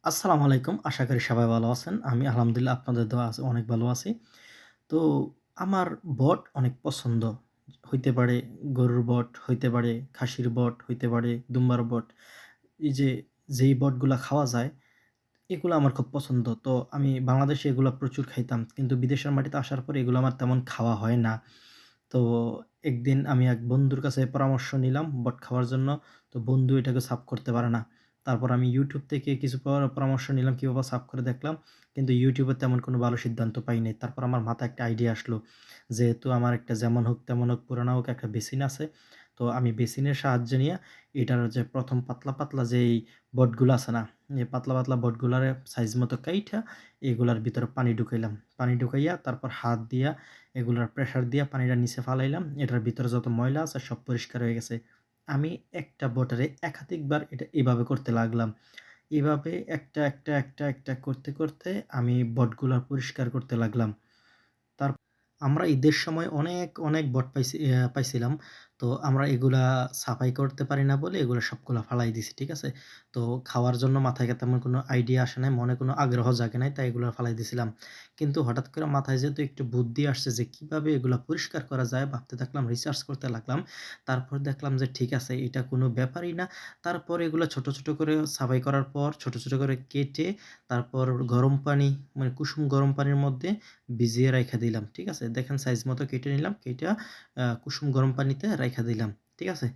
আসসালামু আলাইকুম। আশা করি সবাই ভালো আছেন। আমি আলহামদুলিল্লাহ আপনাদের দোয়া আছে অনেক ভালো আছি। তো আমার বট অনেক পছন্দ। হইতে পারে গরুর বট, হইতে পারে খাসির বট, হইতে পারে দুম্বার বট। এই যে যেই বটগুলা খাওয়া যায়, এগুলা আমার খুব পছন্দ। তো আমি বাংলাদেশে এগুলা প্রচুর খাইতাম। কিন্তু বিদেশের মাটিতে আসার পরে এগুলো আমার তেমন খাওয়া হয় না। তো একদিন আমি এক বন্ধুর কাছে পরামর্শ নিলাম বট খাওয়ার জন্য। তো বন্ধু এটাকে সাফ করতে পারে না। তারপর আমি YouTube থেকে কিছু পরামর্শ নিলাম কিভাবে সাফ করে দেখলাম। কিন্তু YouTube এ তেমন কোনো ভালো সিদ্ধান্ত পাই নাই। তারপর আমার মাথায় একটা আইডিয়া আসলো। যেহেতু আমার একটা যেমন হোক তেমন হোক পুরানা হোক একটা বেসিন আছে। তো আমি বেসিনের সাহায্যে নিয়ে এটার যে ১ম পাতলা, পাতলা যেই বটগুলো আছে না? এই পাতলা, পাতলা বটগুলারে সাইজ মতো কাইটা এগুলার ভিতরে পানি ঢুকাইলাম। পানি ঢুকাইয়া তারপর হাত দিয়া এগুলার প্রেশার দিয়া পানিটা নিচে ফালাইলাম। এটার ভিতরে যত ময়লা আছে সব পরিষ্কার হয়ে গেছে। আমি একটা বটারে একাধিকবার এটা এভাবে করতে লাগলাম। এভাবে একটা করতে, করতে আমি বটগুলা পরিষ্কার করতে লাগলাম। তার আমরা ঈদের সময় অনেক বট পাইছিলাম। তো আমরা এগুলা সাফাই করতে পারি না বলে এগুলা সবগুলা ফালাই দিছি। ঠিক আছে? তো খাওয়ার জন্য মাথায় তেমন কোনো আইডিয়া আসে নাই, মনে কোনো আগ্রহ জাগে নাই। তাই এগুলা ফালাই দিছিলাম। কিন্তু হঠাৎ করে মাথায় যেহেতু একটু বুদ্ধি আসছে যে কিভাবে এগুলা পরিষ্কার করা যায় ভাবতে থাকলাম, রিসার্চ করতে লাগলাম। তারপর দেখলাম যে ঠিক আছে এটা কোনো ব্যাপারই না। তারপর এগুলা ছোট, ছোট করে সাফাই করার পর ছোট, ছোট করে কেটে তারপর গরম পানি মানে কুসুম গরম পানির মধ্যে ভিজিয়ে রাইখা দিলাম। ঠিক আছে? দেখেন সাইজ মতো কেটে নিলাম। কেইটা কুসুম গরম পানিতে রাইখা দিলাম। ঠিক আছে?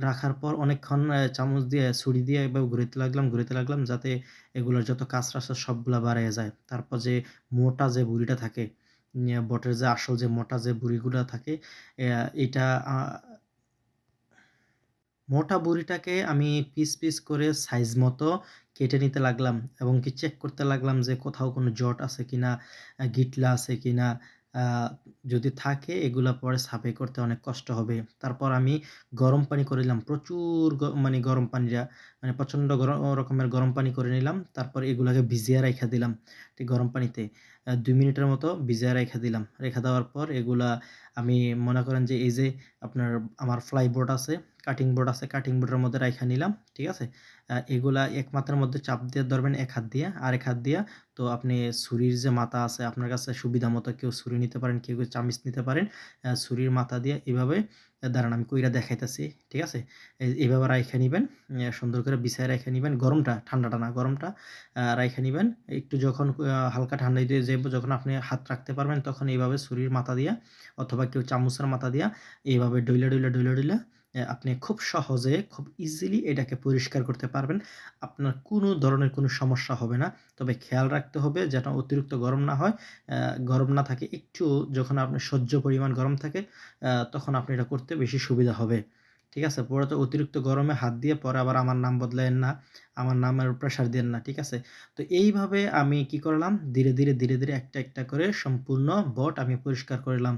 রাখার পর অনেকক্ষণ চামচ দিয়ে ছুরি দিয়ে এভাবে ঘুরাইতে লাগলাম যাতে এগুলোর যত কাঁচরা আছে সবগুলা বাড়াইয়া যায়। তারপর যে মোটা যে বুড়িটা থাকে, বটের যে আসল যে মোটা যে বুড়িগুলা থাকে, এইটা মোটা বুড়িটাকে আমি পিস করে সাইজ মতো কেটে নিতে লাগলাম এবং কি চেক করতে লাগলাম যে কোথাও কোনো জট আছে কিনা, গিটলা আছে কিনা। আ যদি থাকে এগুলা পরে সাফাই করতে অনেক কষ্ট হবে। তারপর আমি গরম পানি করে নিলাম। প্রচুর মানে গরম পানিটা মানে প্রচণ্ড রকমের গরম পানি করে নিলাম। তারপর এগুলাকে ভিজিয়ে রাইখা দিলাম। ঠিক গরম পানিতে ২ মিনিটের মতো ভিজায় রাইখা দিলাম। রেখে দেওয়ার পর এগুলা আমি মনে করেন যে এই যে আপনার আমার ফ্লাই বোর্ড আছে, কাটিং বোর্ড আছে, কাটিং বোর্ডের মধ্যে রাইখা নিলাম। ঠিক আছে? এগুলা এক মাথার মধ্যে চাপ দিয়ে ধরবেন এক হাত দিয়া, আরেক হাত দিয়া তো আপনি ছুরির যে মাথা আছে আপনার কাছে সুবিধা মতো কেউ ছুরি নিতে পারেন, কেউ চামিচ নিতে পারেন। ছুরির মাথা দিয়ে এভাবে দাঁড়ান আমি কইরা দেখাইতেছি। ঠিক আছে? এভাবে রাইখা নিবেন। সুন্দর করে বিছায় রাইখা নিবেন। গরমটা, ঠান্ডাটা না, গরমটা রাইখা নিবেন। একটু যখন হালকা ঠান্ডা হইতে যাইব যখন আপনি হাত রাখতে পারবেন তখন এইভাবে ছুরির মাথা দিয়া অথবা কেউ চামচের মাথা দিয়া এইভাবে ডইলা আপনি খুব সহজে, খুব ইজিলি এটাকে পরিষ্কার করতে পারবেন। আপনার কোনো ধরনের কোনো সমস্যা হবে না। তবে খেয়াল রাখতে হবে যেন অতিরিক্ত গরম না হয়। গরম না থাকে, একটু যখন আপনার সহ্য পরিমাণ গরম থাকে তখন আপনি এটা করতে বেশি সুবিধা হবে। ঠিক আছে? পরে তো অতিরিক্ত গরমে হাত দিয়ে পরে আবার আমার নাম বদলাইয়েন না। আমার নামের প্রেশার দিয়েন না। ঠিক আছে? তো এইভাবে আমি কি করলাম ধীরে ধীরে একটা করে সম্পূর্ণ বট আমি পরিষ্কার করলাম।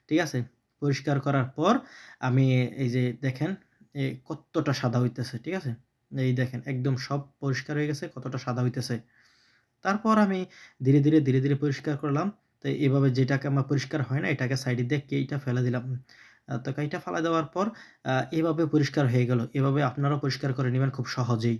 ঠিক আছে? পরিষ্কার করার পর আমি এই যে দেখেন কত্তটা সাদা হইতেছে। ঠিক আছে? এই দেখেন একদম সব পরিষ্কার হয়ে গেছে কতটা সাদা হইতেছে। তারপর আমি ধীরে ধীরে পরিষ্কার করলাম। তো এভাবে যেটাকে আমার পরিষ্কার হয় না এটাকে সাইডে দিয়ে কেইটা ফেলে দিলাম। তো কাইটা ফেলা দেওয়ার পর এভাবে পরিষ্কার হয়ে গেল। এভাবে আপনারাও পরিষ্কার করে নিবেন খুব সহজেই।